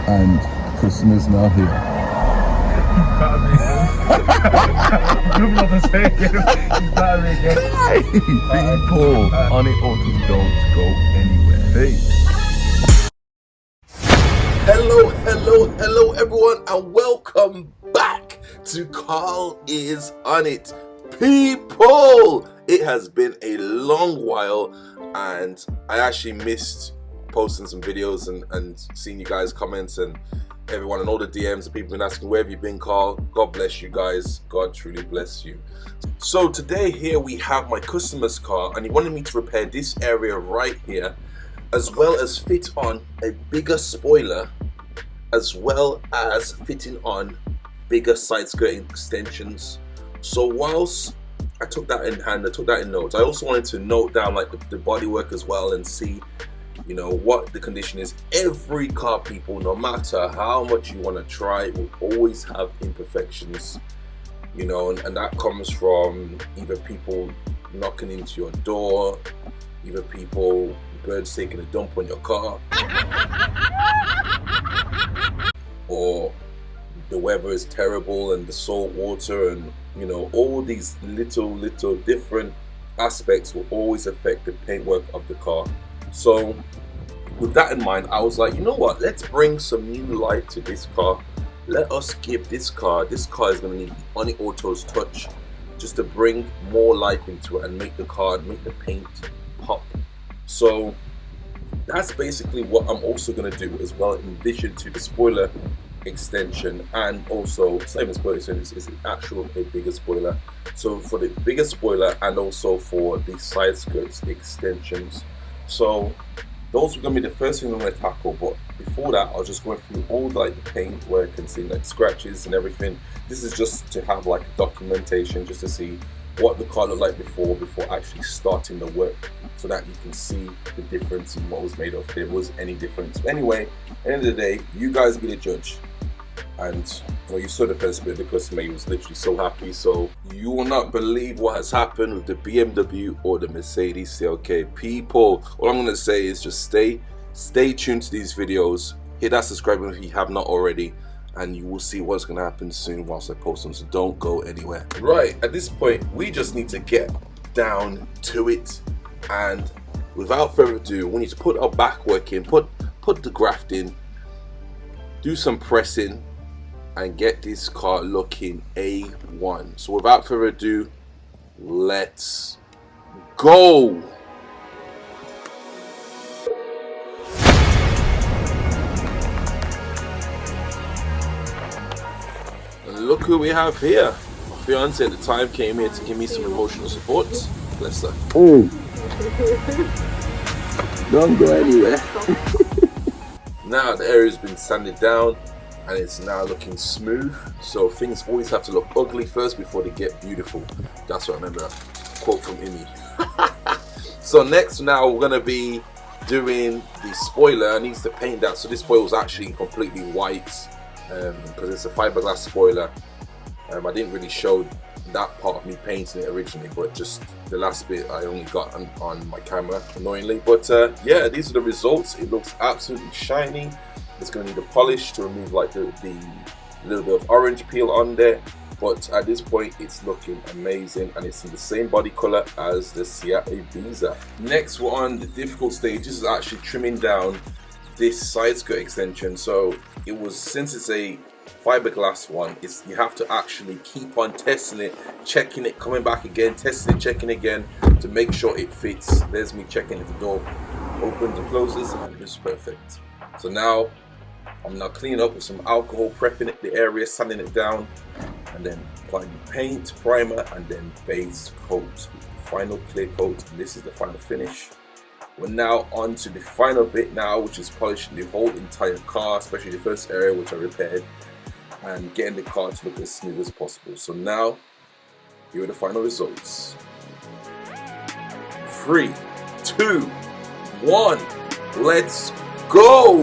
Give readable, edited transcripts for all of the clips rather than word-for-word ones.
and customers now here. People, ONIT Autos don't go anywhere. Peace. Hello everyone, and welcome back to Carl is on it. People, it has been a long while and I actually missed posting some videos and seeing you guys' comments and everyone and all the DMs and people been asking, where have you been, Carl? God bless you guys. God truly bless you. So today here we have my customer's car and he wanted me to repair this area right here, as well as fit on a bigger spoiler, as well as fitting on bigger side skirting extensions. So whilst I took that in hand, I took that in notes, I also wanted to note down like the bodywork as well and see, you know, what the condition is. Every car, people, no matter how much you want to try, will always have imperfections, you know, and that comes from either people knocking into your door, either birds taking a dump on your car, or the weather is terrible and the salt water, and you know, all these little different aspects will always affect the paintwork of the car. So with that in mind, I was like, you know what, let's bring some new life to this car. Let us give this car is going to need the ONIT Autos touch, just to bring more life into it and make the paint pop. So that's basically what I'm also going to do as well, in addition to the spoiler extension, and also same as spoiler extension is a bigger spoiler. So for the bigger spoiler and also for the side skirts extensions. So those are going to be the first thing I'm going to tackle, but before that I'll just go through all like the paint where I can see like scratches and everything. This is just to have like documentation, just to see what the car looked like before actually starting the work, so that you can see the difference in what was made of, if there was any difference. But anyway, at the end of the day, you guys be the judge. And well, you saw the first bit, the customer was literally so happy. So you will not believe what has happened with the BMW or the Mercedes CLK. People, all I'm going to say is just stay tuned to these videos, hit that subscribe button if you have not already, and you will see what's going to happen soon whilst I post them, so don't go anywhere. Right, at this point we just need to get down to it, and without further ado, we need to put our back work in, put the graft in, do some pressing, and get this car looking A1. So without further ado, let's go. And look who we have here. My fiance at the time came here to give me some emotional support. Bless her. Oh, don't go anywhere. Now the area's been sanded down and it's now looking smooth. So things always have to look ugly first before they get beautiful. That's what I remember. Quote from Imi. So next, now we're gonna be doing the spoiler. I need to paint that. So this spoiler was actually completely white because it's a fiberglass spoiler. I didn't really show that part of me painting it originally, but just the last bit I only got on my camera, annoyingly. But yeah, these are the results. It looks absolutely shiny. It's going to need a polish to remove like the little bit of orange peel on there, but at this point it's looking amazing, and it's in the same body color as the SEAT Ibiza. Next, we're on the difficult stage. This is actually trimming down this side skirt extension. So it was, since it's a fiberglass one, you have to actually keep on testing it, checking it, coming back again, testing it, checking again to make sure it fits. There's me checking if the door opens and closes, and it's perfect. So now I'm now cleaning up with some alcohol, prepping it, the area, sanding it down, and then applying the paint, primer, and then base coat, final clear coat, and this is the final finish. We're now on to the final bit now, which is polishing the whole entire car, especially the first area which I repaired, and getting the car to look as smooth as possible. So now, here are the final results. 3, 2, 1, let's go!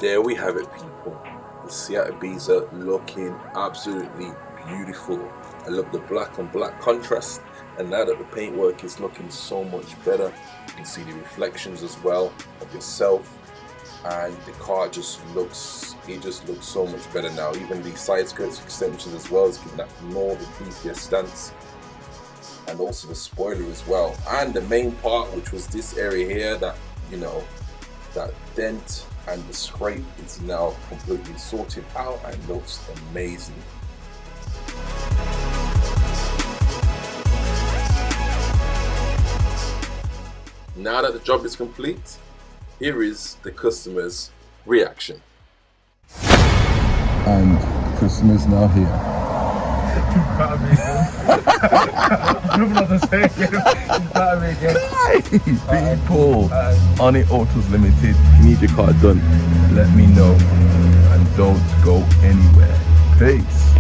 there we have it, people. The SEAT Ibiza looking absolutely beautiful. I love the black on black contrast, and now that the paintwork is looking so much better, you can see the reflections as well of yourself, and the car just looks so much better now. Even the side skirts extensions as well is giving that more of a beefier stance, and also the spoiler as well. And the main part, which was this area here, that, you know, that dent and the scrape, is now completely sorted out and looks amazing. Now that the job is complete, here is the customer's reaction. And the customer's now here. People, ONIT Autos Limited, if you need your car done, let me know, and don't go anywhere. Peace.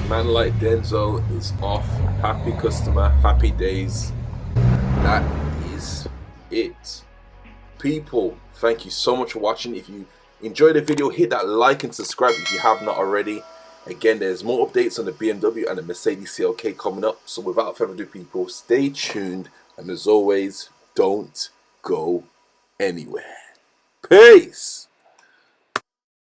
Man like Denzel is off. Happy customer, happy days. That is it. People, thank you so much for watching. If you enjoyed the video, hit that like and subscribe if you have not already. Again, there's more updates on the BMW and the Mercedes CLK coming up. So without further ado, people, stay tuned. And as always, don't go anywhere. Peace.